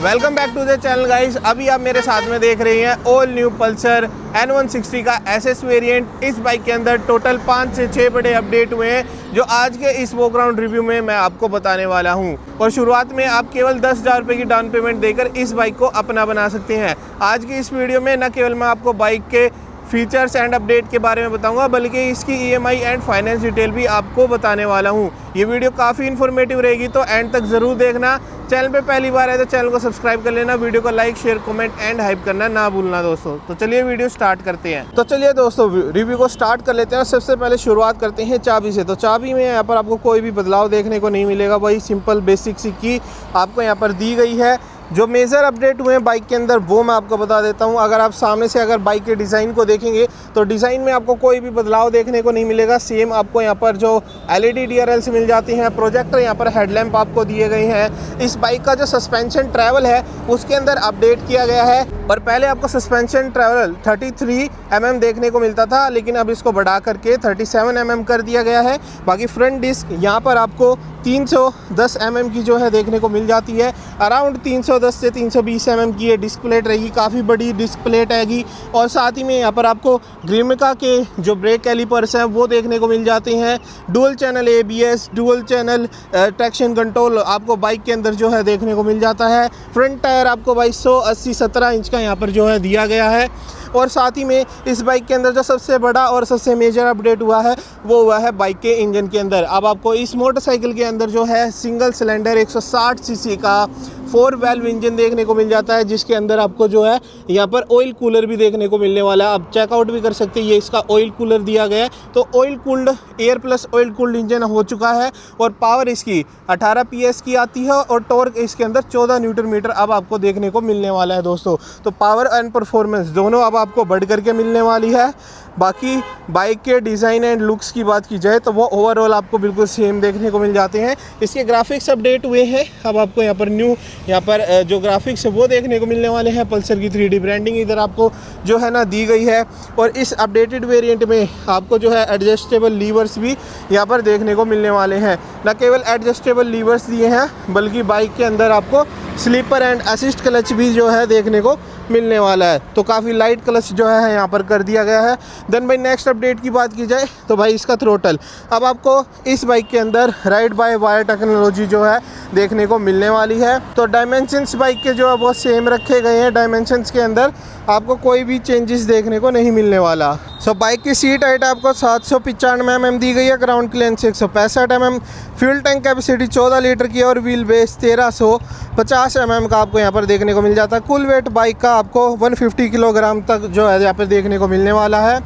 Welcome back to the channel guys. अभी आप मेरे साथ में देख रहे हैं ऑल न्यू पल्सर N160 का SS वेरिएंट। इस बाइक के अंदर टोटल 5 से 6 बड़े अपडेट हुए हैं जो आज के इस वॉक अराउंड रिव्यू में मैं आपको बताने वाला हूं। और शुरुआत में आप केवल 10,000 रुपये की डाउन पेमेंट देकर इस बाइक को अपना बना सकते हैं। आज की इस वीडियो में न केवल मैं आपको बाइक के फीचर्स एंड अपडेट के बारे में बताऊंगा बल्कि इसकी EMI एंड फाइनेंस डिटेल भी आपको बताने वाला हूं। ये वीडियो काफ़ी इन्फॉर्मेटिव रहेगी तो एंड तक ज़रूर देखना। चैनल पे पहली बार है तो चैनल को सब्सक्राइब कर लेना, वीडियो को like share comment and hype करना ना भूलना दोस्तों। तो चलिए वीडियो स्टार्ट करते हैं। तो चलिए दोस्तों रिव्यू को स्टार्ट कर लेते हैं। सबसे पहले शुरुआत करते हैं चाबी से। तो चाबी में यहाँ पर आपको कोई भी बदलाव देखने को नहीं मिलेगा, वही सिंपल बेसिक सी की आपको यहाँ पर दी गई है। जो मेजर अपडेट हुए हैं बाइक के अंदर वो मैं आपको बता देता हूं। अगर आप सामने से अगर बाइक के डिज़ाइन को देखेंगे तो डिज़ाइन में आपको कोई भी बदलाव देखने को नहीं मिलेगा। सेम आपको यहाँ पर जो LED DRLs मिल जाती हैं, प्रोजेक्टर यहाँ पर हेडलैम्प आपको दिए गए हैं। इस बाइक का जो सस्पेंशन ट्रैवल है उसके अंदर अपडेट किया गया है। और पहले आपको सस्पेंशन ट्रैवल 33 mm देखने को मिलता था, लेकिन अब इसको बढ़ा करके 37 mm कर दिया गया है। बाकी फ्रंट डिस्क यहाँ पर आपको 310 mm की जो है देखने को मिल जाती है। अराउंड 310 से 320 mm की ये डिस्क प्लेट रहेगी, काफ़ी बड़ी डिस्क प्लेट आएगी। और साथ ही में यहाँ पर आपको ग्रिमिका के जो ब्रेक कैलिपर्स हैं वो देखने को मिल जाते हैं। Dual channel ABS, dual channel traction control आपको बाइक के अंदर जो है देखने को मिल जाता है। फ्रंट टायर आपको 2280-17 इंच का यहाँ पर जो है दिया गया है। और साथ ही में इस बाइक के अंदर जो सबसे बड़ा और सबसे मेजर अपडेट हुआ है वो हुआ है बाइक के इंजन के अंदर। अब आपको इस मोटरसाइकिल के अंदर जो है सिंगल सिलेंडर 160 सीसी का 4 वैल्व इंजन देखने को मिल जाता है, जिसके अंदर आपको जो है यहाँ पर ऑयल कूलर भी देखने को मिलने वाला है। आप चेकआउट भी कर सकते हैं, ये इसका ऑयल कूलर दिया गया है। तो oil cooled air plus oil cooled engine हो चुका है। और पावर इसकी 18 PS की आती है और टॉर्क इसके अंदर 14 न्यूटन मीटर अब आपको देखने को मिलने वाला है दोस्तों। तो पावर एंड परफॉर्मेंस दोनों अब आपको बढ़ करके मिलने वाली है। बाकी बाइक के डिज़ाइन एंड लुक्स की बात की जाए तो वो ओवरऑल आपको बिल्कुल सेम देखने को मिल जाते हैं। इसके ग्राफिक्स अपडेट हुए हैं। अब आपको यहाँ पर न्यू यहाँ पर जो ग्राफिक्स है वो देखने को मिलने वाले हैं। पल्सर की 3D ब्रांडिंग इधर आपको जो है ना दी गई है। और इस अपडेटेड वेरिएंट में आपको जो है एडजस्टेबल लीवर्स भी यहाँ पर देखने को मिलने वाले हैं। न केवल एडजस्टेबल लीवर्स दिए हैं बल्कि बाइक के अंदर आपको स्लीपर एंड असिस्ट क्लच भी जो है देखने को मिलने वाला है। तो काफ़ी लाइट क्लच जो है यहाँ पर कर दिया गया है। देन भाई नेक्स्ट अपडेट की बात की जाए तो भाई इसका थ्रोटल अब आपको इस बाइक के अंदर राइड बाय वायर टेक्नोलॉजी जो है देखने को मिलने वाली है। तो डायमेंशंस बाइक के जो है वो सेम रखे गए हैं। डायमेंशंस के अंदर आपको कोई भी चेंजेस देखने को नहीं मिलने वाला। सो बाइक की सीट हाइट आपको 795 mm दी गई है, ground clearance 165 mm, fuel tank capacity 14 litre की और व्हील बेस 1350 mm का आपको यहाँ पर देखने को मिल जाता है। कुल वेट बाइक का आपको 150 किलोग्राम तक जो है यहाँ पर देखने को मिलने वाला है।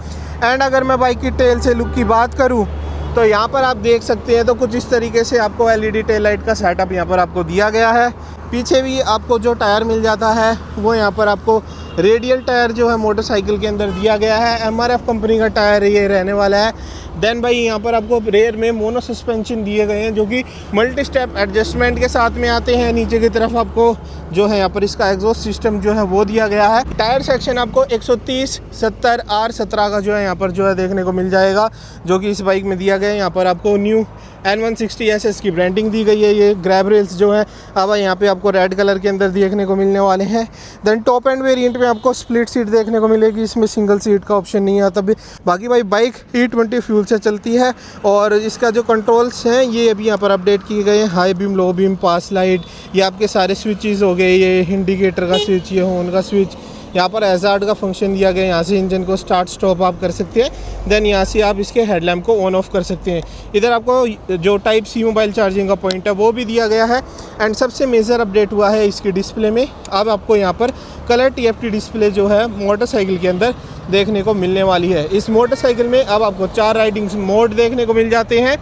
एंड अगर मैं बाइक की टेल से लुक की बात करूँ तो यहाँ पर आप देख सकते हैं तो कुछ इस तरीके से आपको LED टेल लाइट का सेटअप यहाँ पर आपको दिया गया है। पीछे भी आपको जो टायर मिल जाता है वो यहाँ पर आपको रेडियल टायर जो है मोटरसाइकिल के अंदर दिया गया है। MRF कंपनी का टायर ये रहने वाला है। देन भाई यहाँ पर आपको रेयर में मोनो सस्पेंशन दिए गए हैं जो कि मल्टी स्टेप एडजस्टमेंट के साथ में आते हैं। नीचे की तरफ आपको जो है यहाँ पर इसका एग्जॉस्ट सिस्टम जो है वो दिया गया है। टायर सेक्शन आपको 130/70 R17 का जो है यहाँ पर जो है देखने को मिल जाएगा, जो कि इस बाइक में दिया गया है। यहाँ पर आपको न्यू N160 SS की ब्रांडिंग दी गई है। ये ग्रैब रेल्स जो है अब यहाँ पे आपको रेड कलर के अंदर देखने को मिलने वाले हैं। देन टॉप एंड वेरिएंट में आपको स्प्लिट सीट देखने को मिलेगी, इसमें सिंगल सीट का ऑप्शन नहीं आता। बाकी भाई बाइक E20 फ्यूल से चलती है। और इसका जो कंट्रोल्स हैं ये अभी यहाँ पर अपडेट किए गए हैं। हाई बीम, लो बीम, पास लाइट, ये आपके सारे स्विचेस हो गए। ये इंडिकेटर का स्विच, ये हॉर्न का स्विच, यहाँ पर हैजार्ड का फंक्शन दिया गया है। यहाँ से इंजन को स्टार्ट स्टॉप आप कर सकते हैं। देन यहाँ से आप इसके हेडलैम्प को ऑन ऑफ कर सकते हैं। इधर आपको जो टाइप C मोबाइल चार्जिंग का पॉइंट है वो भी दिया गया है। एंड सबसे मेजर अपडेट हुआ है इसकी डिस्प्ले में। अब आपको यहाँ पर कलर TFT डिस्प्ले जो है मोटरसाइकिल के अंदर देखने को मिलने वाली है। इस मोटरसाइकिल में अब आपको 4 राइडिंग मोड देखने को मिल जाते हैं।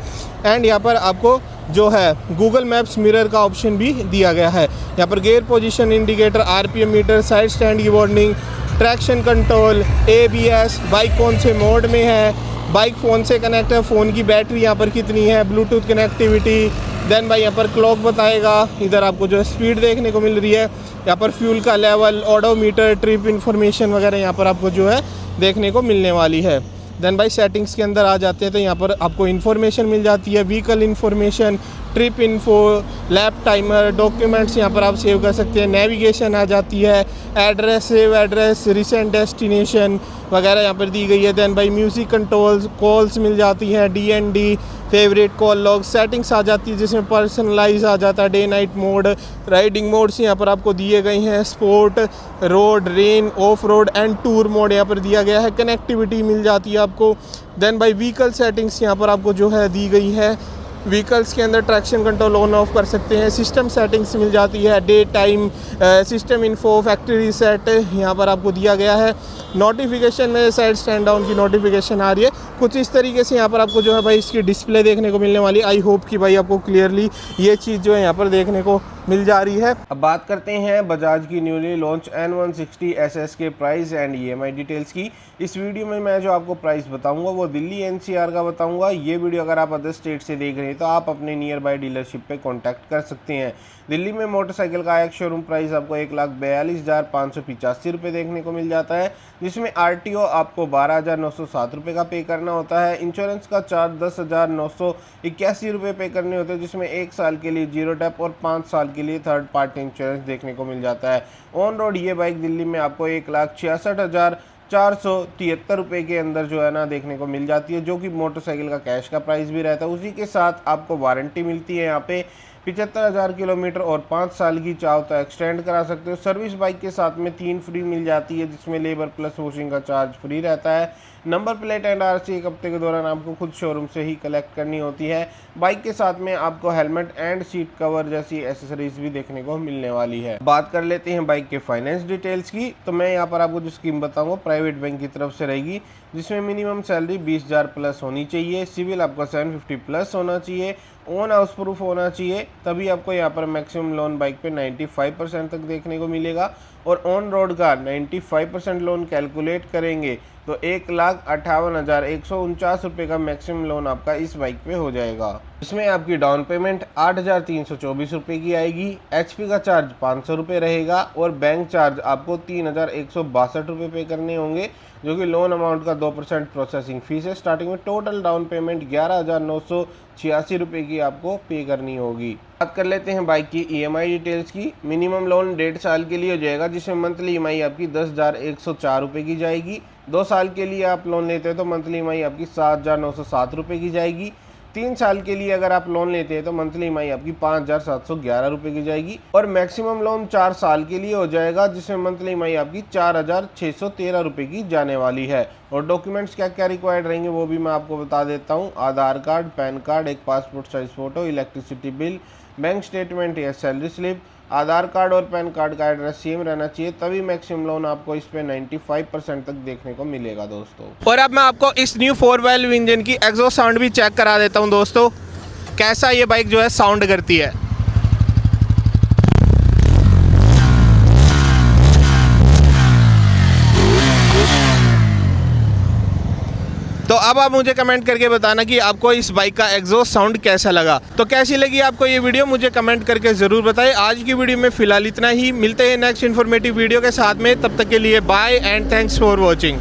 एंड यहाँ पर आपको जो है गूगल मैप्स मिरर का ऑप्शन भी दिया गया है। यहाँ पर gear position indicator, RPM meter, side stand की warning, traction control, ABS, bike कौन से मोड में है, बाइक फ़ोन से कनेक्ट है, फ़ोन की बैटरी यहाँ पर कितनी है, ब्लूटूथ कनेक्टिविटी। देन भाई यहाँ पर क्लॉक बताएगा। इधर आपको जो है स्पीड देखने को मिल रही है। यहाँ पर फ्यूल का लेवल, ओडोमीटर, ट्रिप इन्फॉर्मेशन वगैरह यहाँ पर आपको जो है देखने को मिलने वाली है। देन भाई सेटिंग्स के अंदर आ जाते हैं तो यहाँ पर आपको इन्फॉर्मेशन मिल जाती है, vehicle information, trip info, lap timer, documents यहाँ पर आप सेव कर सकते हैं, नेविगेशन आ जाती है, address, save address, recent destination वगैरह यहाँ पर दी गई है। देन भाई म्यूज़िक कंट्रोल्स, कॉल्स मिल जाती हैं, DND, favourite call log, settings आ जाती है जिसमें पर्सनलाइज आ जाता है, day night mode, riding modes यहाँ पर आपको दिए गए हैं, sport, road, rain, off road and tour mode यहाँ पर दिया गया है, कनेक्टिविटी मिल जाती है आपको। देन भाई व्हीकल सेटिंग्स यहाँ पर आपको जो है दी गई है, व्हीकल्स के अंदर ट्रैक्शन कंट्रोल ऑन ऑफ कर सकते हैं, सिस्टम सेटिंग्स मिल जाती है, day time, system info, factory reset यहाँ पर आपको दिया गया है। नोटिफिकेशन में साइड स्टैंड डाउन की नोटिफिकेशन आ रही है, कुछ इस तरीके से यहाँ पर आपको जो है भाई इसकी डिस्प्ले देखने को मिलने वाली। आई होप कि भाई आपको क्लियरली ये चीज़ जो है यहाँ पर देखने को मिल जा रही है। अब बात करते हैं बजाज की न्यूली लॉन्च N160 SS के प्राइस एंड EMI डिटेल्स की। इस वीडियो में मैं जो आपको प्राइस बताऊंगा वो दिल्ली NCR का बताऊंगा। ये वीडियो अगर आप अदर स्टेट से देख रहे हैं तो आप अपने नियर बाय डीलरशिप पे कांटेक्ट कर सकते हैं। दिल्ली में मोटरसाइकिल का एक शोरूम प्राइस आपको 1,42,585 रुपये देखने को मिल जाता है, जिसमें RTO आपको 12,907 रुपये का पे करना होता है। इंश्योरेंस का चार्ज 10,981 रुपये पे करने होते हैं, जिसमें 1 साल के लिए जीरो टैप और 5 साल के लिए थर्ड पार्टी इंश्योरेंस देखने को मिल जाता है। ऑन रोड ये बाइक दिल्ली में आपको 1,66,473 रुपये के अंदर जो है ना देखने को मिल जाती है, जो कि मोटरसाइकिल का कैश का प्राइस भी रहता है। उसी के साथ आपको वारंटी मिलती है यहाँ पे 75,000 किलोमीटर और 5 साल की चाहो तो एक्सटेंड करा सकते हो। सर्विस बाइक के साथ में 3 फ्री मिल जाती है, जिसमें लेबर प्लस वॉशिंग का चार्ज फ्री रहता है। नंबर प्लेट एंड RC 1 हफ्ते के दौरान आपको खुद शोरूम से ही कलेक्ट करनी होती है। बाइक के साथ में आपको हेलमेट एंड सीट कवर जैसी एसेसरीज भी देखने को मिलने वाली है। बात कर लेते हैं बाइक के फाइनेंस डिटेल्स की। तो मैं यहाँ पर आपको जो स्कीम बताऊंगा प्राइवेट बैंक की तरफ से रहेगी, जिसमें मिनिमम सैलरी 20,000 प्लस होनी चाहिए, सिविल आपका 750 प्लस होना चाहिए, ओन हाउस प्रूफ होना चाहिए, तभी आपको यहाँ पर मैक्सिमम लोन बाइक पे 95% तक देखने को मिलेगा। और ऑन रोड का 95% लोन कैलकुलेट करेंगे तो 1,58,149 रुपये का मैक्सिमम लोन आपका इस बाइक पे हो जाएगा। इसमें आपकी डाउन पेमेंट 8,324 रुपये की आएगी, HP का चार्ज 500 रुपये रहेगा और बैंक चार्ज आपको 3,162 रुपये पे करने होंगे, जो कि लोन अमाउंट का 2% प्रोसेसिंग फीस है। स्टार्टिंग में टोटल डाउन पेमेंट 11,986 रुपये की आपको पे करनी होगी। बात कर लेते हैं बाइक की EMI डिटेल्स की। मिनिमम लोन 1.5 साल के लिए हो जाएगा, जिसमें मंथली EMI आपकी 10,104 रुपये की जाएगी। 2 साल के लिए आप लोन लेते हैं तो मंथली EMI आपकी 7,907 रुपये की जाएगी। 3 साल के लिए अगर आप लोन लेते हैं तो मंथली EMI आपकी 5,711 रुपये की जाएगी। और मैक्सिमम लोन 4 साल के लिए हो जाएगा, जिसमें मंथली EMI आपकी 4,613 रुपये की जाने वाली है। और डॉक्यूमेंट्स क्या क्या रिक्वायर्ड रहेंगे वो भी मैं आपको बता देता हूँ। आधार कार्ड, पैन कार्ड, एक passport size photo, electricity bill, bank statement या सैलरी स्लिप। आधार कार्ड और पैन कार्ड का एड्रेस सेम रहना चाहिए, तभी मैक्सिमम लोन आपको इस पे 95% तक देखने को मिलेगा दोस्तों। और अब मैं आपको इस न्यू 4 वैल्व इंजन की एग्जॉस्ट साउंड भी चेक करा देता हूं दोस्तों, कैसा ये बाइक जो है साउंड करती है। तो अब आप मुझे कमेंट करके बताना कि आपको इस बाइक का एग्जॉस्ट साउंड कैसा लगा। तो कैसी लगी आपको ये वीडियो मुझे कमेंट करके ज़रूर बताएं। आज की वीडियो में फ़िलहाल इतना ही, मिलते हैं नेक्स्ट इन्फॉर्मेटिव वीडियो के साथ में। तब तक के लिए bye and thanks for watching.